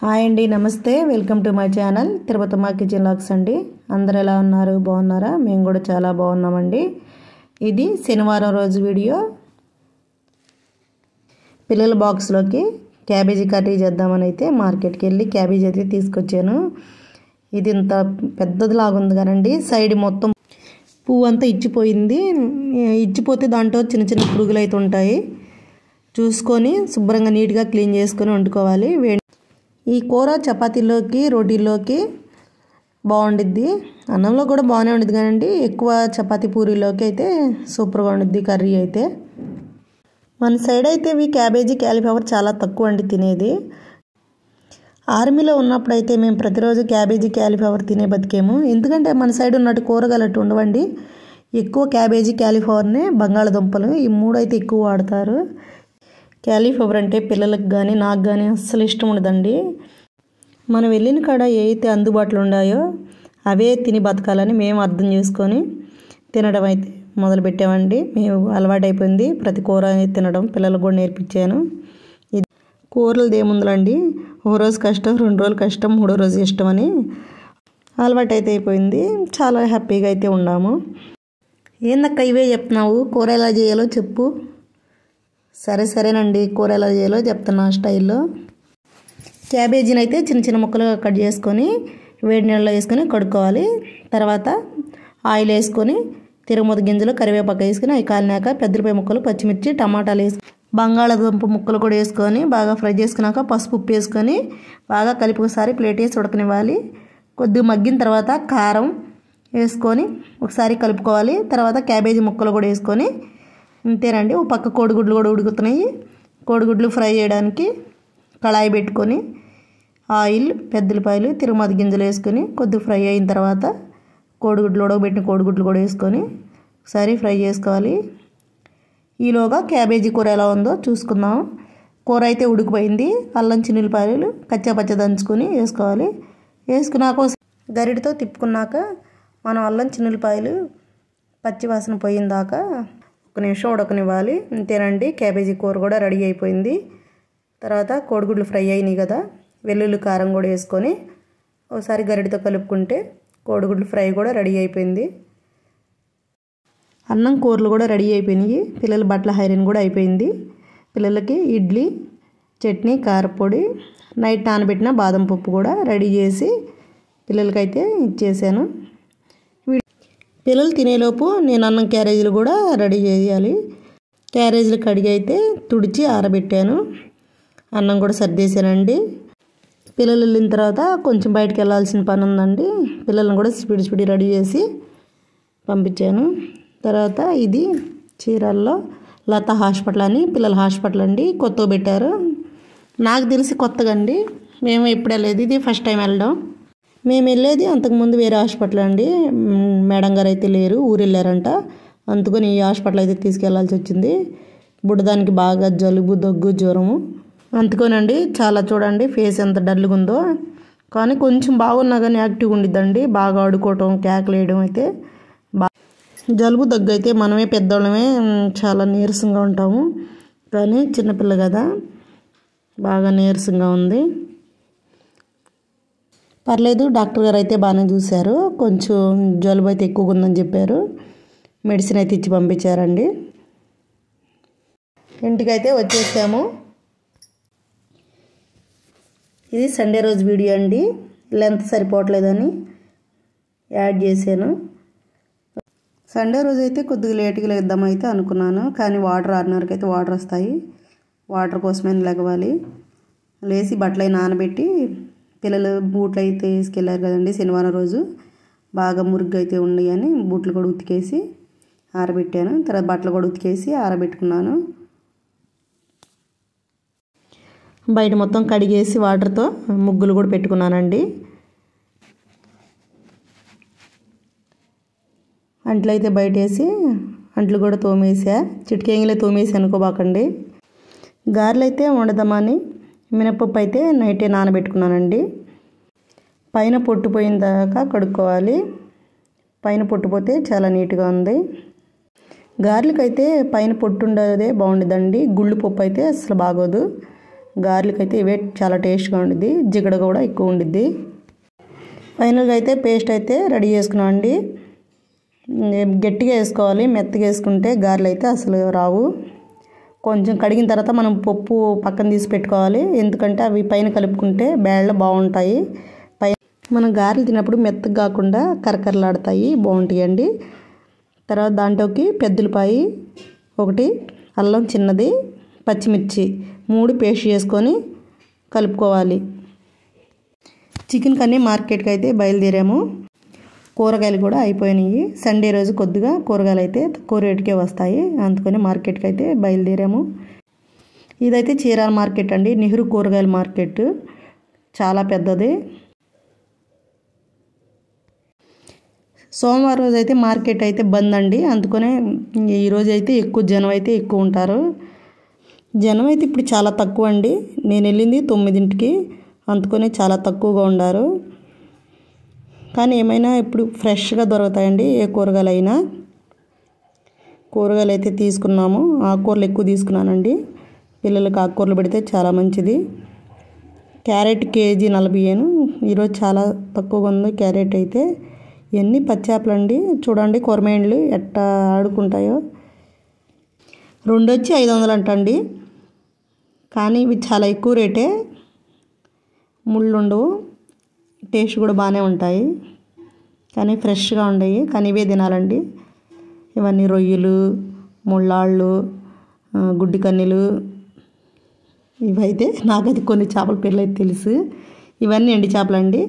Hi అండి, నమస్తే. Welcome to my channel Tirupatamma kitchen logs అండి. అందరు ఎలా ఉన్నారు? బాగున్నారా? మేము కూడా చాలా బాగున్నామండి. ఇది శనివారం రోజు వీడియో. పిల్లల బాక్స్లోకి క్యాబేజీ కర్రీ చేద్దామని అయితే మార్కెట్కి వెళ్ళి క్యాబేజీ అయితే తీసుకొచ్చాను. ఇది ఇంత పెద్దది లాగుంది కానండి, సైడ్ మొత్తం పువ్వు అంతా ఇచ్చిపోయింది. ఇచ్చిపోతే దాంట్లో చిన్న చిన్న పురుగులు అయితే ఉంటాయి. చూసుకొని శుభ్రంగా నీట్గా క్లీన్ చేసుకొని వండుకోవాలి. ఈ కూర చపాతీలోకి రోటీల్లోకి బాగుండిద్ది, అన్నంలో కూడా బాగానే ఉండిద్ది కానండి, ఎక్కువ చపాతీ పూరీలోకి అయితే సూపర్గా ఉండిద్ది కర్రీ అయితే. మన సైడ్ అయితే ఇవి క్యాబేజీ క్యాలీఫ్లవర్ చాలా తక్కువ అండి తినేది. ఆర్మీలో ఉన్నప్పుడు అయితే మేము ప్రతిరోజు క్యాబేజీ క్యాలీఫ్లవర్ తినే బతికేము. ఎందుకంటే మన సైడ్ ఉన్నట్టు కూరగాయలు అట్టు ఉండవండి. ఎక్కువ క్యాబేజీ క్యాలీఫ్లవర్నే, బంగాళదుంపలు ఈ మూడు అయితే ఎక్కువ వాడతారు. క్యాలీఫ్లవర్ అంటే పిల్లలకు కానీ నాకు కానీ అస్సలు ఇష్టం ఉండదండి. మనం వెళ్ళిన కాడ ఏవైతే అందుబాటులో ఉన్నాయో అవే తిని బతకాలని మేము అర్థం చేసుకొని తినడం అయితే మొదలుపెట్టామండి. మేము అలవాటైపోయింది ప్రతి కూర తినడం, పిల్లలకు కూడా నేర్పించాను. ఇది కూరలది ఏముందండి, ఓ రోజు కష్టం, 2 రోజులు కష్టం, 3వ రోజు ఇష్టం అని అలవాటు అయితే అయిపోయింది. చాలా హ్యాపీగా అయితే ఉన్నాము. ఏందక్క ఇవే చెప్తున్నావు, కూర ఎలా చేయాలో చెప్పు. సరేనండి, కూర ఎలా చేయాలో చెప్తున్నా స్టైల్లో. క్యాబేజీని అయితే చిన్న చిన్న ముక్కలుగా కట్ చేసుకొని వేడి నీళ్ళలో వేసుకొని కడుక్కోవాలి. తర్వాత ఆయిల్ వేసుకొని తిరగమూత గింజలు, కరివేపాకు వేసుకొని అవి కాలినాక పెద్దలపై ముక్కలు, పచ్చిమిర్చి, టమాటాలు వేసుకొని బంగాళదుంప ముక్కలు కూడా వేసుకొని బాగా ఫ్రై చేసుకున్నాక పసుపు, ఉప్పు వేసుకొని బాగా కలిపి ఒకసారి ప్లేట్ వేసి ఉడకనివ్వాలి. కొద్దిగా మగ్గిన తర్వాత కారం వేసుకొని ఒకసారి కలుపుకోవాలి. తర్వాత క్యాబేజీ ముక్కలు కూడా వేసుకొని అంతేనండి. ఒక పక్క కోడిగుడ్లు కూడా ఉడుకుతున్నాయి. కోడిగుడ్లు ఫ్రై చేయడానికి కళాయి పెట్టుకొని ఆయిల్, పెద్దలపాయలు, తిరుమత గింజలు వేసుకొని కొద్దిగా ఫ్రై అయిన తర్వాత కోడిగుడ్లు, ఉడకబెట్టిన కోడిగుడ్లు కూడా వేసుకొని ఒకసారి ఫ్రై చేసుకోవాలి. ఈలోగా క్యాబేజీ కూర ఎలా ఉందో చూసుకుందాం. కూర అయితే ఉడికిపోయింది. అల్లం, చిన్నులపాయలు కచ్చాపచ్చ దంచుకొని వేసుకోవాలి. వేసుకున్నాక గరిటతో తిప్పుకున్నాక మనం అల్లం, చిన్నులపాయలు పచ్చి వాసన పోయిన దాకా 1 నిమిషం ఉడకనివ్వాలి. అంతేనండి, క్యాబేజీ కూర కూడా రెడీ అయిపోయింది. తర్వాత కోడిగుడ్లు ఫ్రై అయినాయి కదా, వెల్లుల్లి, కారం కూడా వేసుకొని ఒకసారి గరిటతో కలుపుకుంటే కోడిగుడ్లు ఫ్రై కూడా రెడీ అయిపోయింది. అన్నం, కూరలు కూడా రెడీ అయిపోయినాయి. పిల్లల బట్టల ఐరన్ కూడా అయిపోయింది. పిల్లలకి ఇడ్లీ, చట్నీ, కారపొడి, నైట్ నానబెట్టిన బాదం పప్పు కూడా రెడీ చేసి పిల్లలకైతే ఇచ్చేసాను. పిల్లలు తినేలోపు నేను అన్నం క్యారేజీలు కూడా రెడీ చేయాలి. క్యారేజీలు కడిగి అయితే తుడిచి ఆరబెట్టాను. అన్నం కూడా సర్దేశానండి. పిల్లలు వెళ్ళిన తర్వాత కొంచెం బయటకు వెళ్ళాల్సిన పని ఉందండి. పిల్లలను కూడా స్పీడ్ రెడీ చేసి పంపించాను. తర్వాత ఇది చీరాల్లో లత హాస్పిటల్ అని పిల్లల హాస్పిటల్ అండి, కొత్తగా పెట్టారు. నాకు తెలిసి కొత్తగా అండి, మేము ఎప్పుడు వెళ్ళలేదు, ఇది ఫస్ట్ టైం వెళ్ళడం. మేము వెళ్ళేది అంతకుముందు వేరే హాస్పిటల్ అండి. మేడం గారు అయితే లేరు, ఊరు వెళ్ళారంట. అందుకని ఈ హాస్పిటల్ అయితే తీసుకెళ్లాల్సి వచ్చింది. బుడ్డదానికి బాగా జలుబు, దగ్గు, జ్వరము. అందుకోనండి చాలా చూడండి ఫేస్ ఎంత డల్గా ఉందో. కానీ కొంచెం బాగున్నా కానీ యాక్టివ్గా ఉండిద్దండి. బాగా ఆడుకోవటం, కేకలు వేయడం అయితే జలుబు, దగ్గు అయితే మనమే పెద్దవాళ్ళమే చాలా నీరసంగా ఉంటాము. కానీ చిన్నపిల్ల కదా, బాగా నీరసంగా ఉంది. పర్లేదు, డాక్టర్ గారు అయితే బాగానే చూశారు. కొంచెం జలుబు అయితే ఎక్కువగా ఉందని చెప్పారు. మెడిసిన్ అయితే ఇచ్చి పంపించారండి. ఇంటికైతే వచ్చేసాము. ఇది సండే రోజు వీడియో అండి. లెంత్ సరిపోవట్లేదని యాడ్ చేశాను. సండే రోజు అయితే కొద్దిగా లేట్గా లేద్దామైతే అనుకున్నాను. కానీ వాటర్ 6:30కి అయితే వాటర్ వస్తాయి. వాటర్ కోసమే లెగవాలి. లేచి బట్టలు నానబెట్టి పిల్లలు బూట్లు అయితే వేసుకెళ్ళారు కదండి శనివారం రోజు. బాగా మురుగ్గా అయితే ఉన్నాయి అని బూట్లు కూడా ఉతికేసి ఆరబెట్టాను. తర్వాత బట్టలు కూడా ఉతికేసి ఆరబెట్టుకున్నాను. బయట మొత్తం కడిగేసి వాటర్తో ముగ్గులు కూడా పెట్టుకున్నానండి. అంట్లు అయితే బయట వేసి అంట్లు కూడా తోమేసా. చిటికేంగిలే తోమేసి అనుకోబాకండి. గారెలు అయితే వండుదామని మినపప్పు అయితే నైటే నానబెట్టుకున్నానండి. పైన పొట్టు పోయిన దాకా కడుక్కోవాలి. పైన పొట్టు పోతే చాలా నీట్గా ఉంది. గారెలకైతే పైన పొట్టు ఉండదే బాగుండదండి. గుళ్ళు పప్పు అయితే అసలు బాగోదు. గార్లిక్ అయితే ఇవే చాలా టేస్ట్గా ఉండిద్ది, జిగడ కూడా ఎక్కువ ఉండిద్ది. ఫైనల్గా అయితే పేస్ట్ అయితే రెడీ చేసుకున్నాం అండి. గట్టిగా వేసుకోవాలి, మెత్తగా వేసుకుంటే గారెలు అయితే అసలు రావు. కొంచెం కడిగిన తర్వాత మనం పప్పు పక్కన తీసి పెట్టుకోవాలి, ఎందుకంటే అవి పైన కలుపుకుంటే బేళ్ళు బాగుంటాయి. మనం గారెలు తిన్నప్పుడు మెత్తగా కాకుండా కరకరలాడతాయి, బాగుంటాయండి. తర్వాత దాంట్లోకి పెద్దలపాయి ఒకటి, అల్లం చిన్నది, పచ్చిమిర్చి 3 పేస్ట్ చేసుకొని కలుపుకోవాలి. చికెన్ కన్నీ మార్కెట్కి అయితే బయలుదేరాము. కూరగాయలు కూడా అయిపోయినాయి. సండే రోజు కొద్దిగా కూరగాయలు అయితే తక్కువ రేటుకే వస్తాయి, అందుకని మార్కెట్కి అయితే బయలుదేరాము. ఇదైతే చీరాల మార్కెట్ అండి, నెహ్రూ కూరగాయల మార్కెట్, చాలా పెద్దది. సోమవారం రోజు అయితే మార్కెట్ అయితే బంద్ అండి, అందుకనే ఈరోజు అయితే జనం అయితే ఎక్కువ ఉంటారు. జనం అయితే ఇప్పుడు చాలా తక్కువ అండి, నేను వెళ్ళింది 9ంటికి, అందుకనే చాలా తక్కువగా ఉన్నారు. కానీ ఏమైనా ఇప్పుడు ఫ్రెష్గా దొరుకుతాయండి, ఏ కూరగాయలు అయినా. కూరగాయలు అయితే తీసుకున్నాము, ఆకుకూరలు ఎక్కువ తీసుకున్నానండి, పిల్లలకి ఆకుకూరలు పెడితే చాలా మంచిది. క్యారెట్ కేజీ 40, ఈరోజు చాలా తక్కువగా ఉంది క్యారెట్ అయితే. ఇవన్నీ పచ్చేపలు అండి, చూడండి కొరమేండ్లు ఎట్టా ఆడుకుంటాయో. 2 వచ్చి 500 అంటండి, కానీ ఇవి చాలా ఎక్కువ రేటే, ముళ్ళు ఉండవు, టేస్ట్ కూడా బాగానే ఉంటాయి, కానీ ఫ్రెష్గా ఉండయి. కానీ ఇవే తినాలండి. ఇవన్నీ రొయ్యలు, ముళ్ళాళ్ళు, గుడ్డి కన్నెలు, ఇవైతే నాకైతే కొన్ని చేపల పేర్లు అయితే తెలుసు. ఇవన్నీ ఎండి చేపలండి,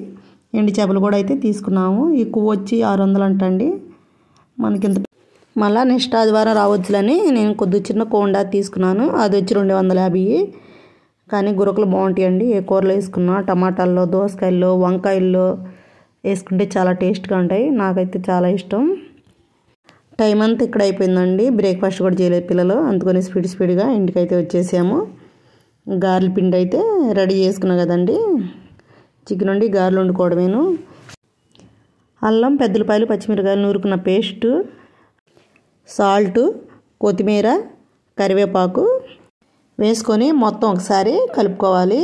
ఎండి చేపలు కూడా అయితే తీసుకున్నాము. ఎక్కువ వచ్చి 600 అంటండి మనకింత. మళ్ళీ నెక్స్ట్ ఆదివారం రావచ్చులని నేను కొద్దిగా చిన్న కోండా తీసుకున్నాను, అది వచ్చి 250. కానీ గురకలు బాగుంటాయండి, ఏ కూరలో వేసుకున్నా, టమాటాల్లో, దోసకాయల్లో, వంకాయల్లో వేసుకుంటే చాలా టేస్ట్గా ఉంటాయి, నాకైతే చాలా ఇష్టం. టైం అంతా ఇక్కడ అయిపోయిందండి, బ్రేక్ఫాస్ట్ కూడా చేయలేదు పిల్లలు, అందుకని స్పీడ్గా ఇంటికైతే వచ్చేసాము. గారెల పిండి అయితే రెడీ చేసుకున్నాం కదండి, చికెన్ వండి గారెలు వండుకోవడమేను. అల్లం, పెద్దలపాయలు, పచ్చిమిరకాయలు నూరుకున్న పేస్టు, సాల్టు, కొత్తిమీర, కరివేపాకు వేసుకొని మొత్తం ఒకసారి కలుపుకోవాలి.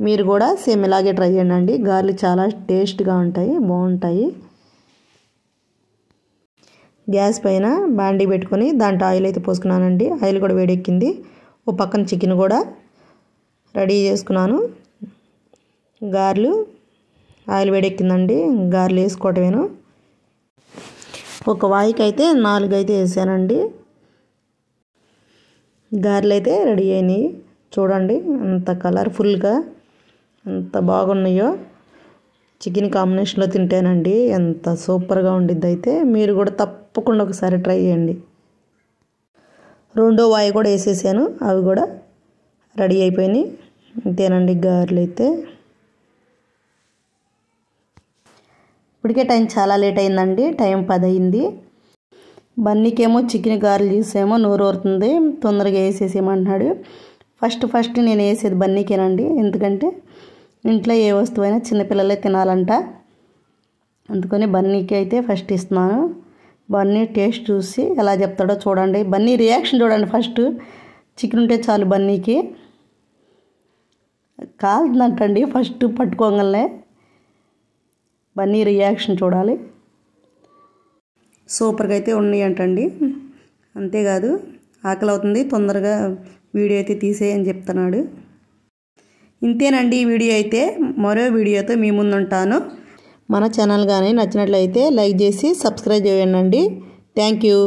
మీరు కూడా సేమ్ ఇలాగే ట్రై చేయండి, గారెలు చాలా టేస్ట్గా ఉంటాయి, బాగుంటాయి. గ్యాస్ పైన బాండీ పెట్టుకొని దాంట్లో ఆయిల్ అయితే పోసుకున్నానండి, ఆయిల్ కూడా వేడెక్కింది. ఓ పక్కన చికెన్ కూడా రెడీ చేసుకున్నాను. గారెలు ఆయిల్ వేడెక్కిందండి, గారెలు వేసుకోవటమేను. ఒక వాయికి అయితే 4 అయితే వేసానండి. గారెలు అయితే రెడీ అయినాయి, చూడండి అంత కలర్ఫుల్గా ఎంత బాగున్నాయో. చికెన్ కాంబినేషన్లో తింటేనండి ఎంత సూపర్గా ఉండిద్ది. అయితే మీరు కూడా తప్పకుండా ఒకసారి ట్రై చేయండి. 2వ వాయి కూడా వేసేసాను, అవి కూడా రెడీ అయిపోయినాయి. ఇంతేనండి గారెలు అయితే. ఇప్పటికే టైం చాలా లేట్ అయిందండి, టైం 10 అయింది. బన్నీకేమో చికెన్ గారెలు చేసేమో నోరు ఊరుతుంది, తొందరగా వేసేసేయమంటున్నాడు. ఫస్ట్ నేను వేసేది బన్నీకేనండి, ఎందుకంటే ఇంట్లో ఏ వస్తువైనా చిన్నపిల్లలే తినాలంట, అందుకని బన్నీకి అయితే ఫస్ట్ ఇస్తున్నాను. బన్నీ టేస్ట్ చూసి ఎలా చెప్తాడో చూడండి, బన్నీ రియాక్షన్ చూడండి. ఫస్ట్ చికెన్ ఉంటే చాలు బన్నీకి కాలుతుందంటండి, ఫస్ట్ పట్టుకోగలనే బన్నీ రియాక్షన్ చూడాలి. సూపర్గా అయితే ఉన్నాయి అంటండి. అంతేకాదు ఆకలి అవుతుంది, తొందరగా వీడియో అయితే తీసేయని చెప్తున్నాడు. ఇంతేనండి ఈ వీడియో అయితే, మరో వీడియోతో మీ ముందు ఉంటాను. మన ఛానల్ కానీ నచ్చినట్లయితే లైక్ చేసి సబ్స్క్రైబ్ చేయండి. Thank you.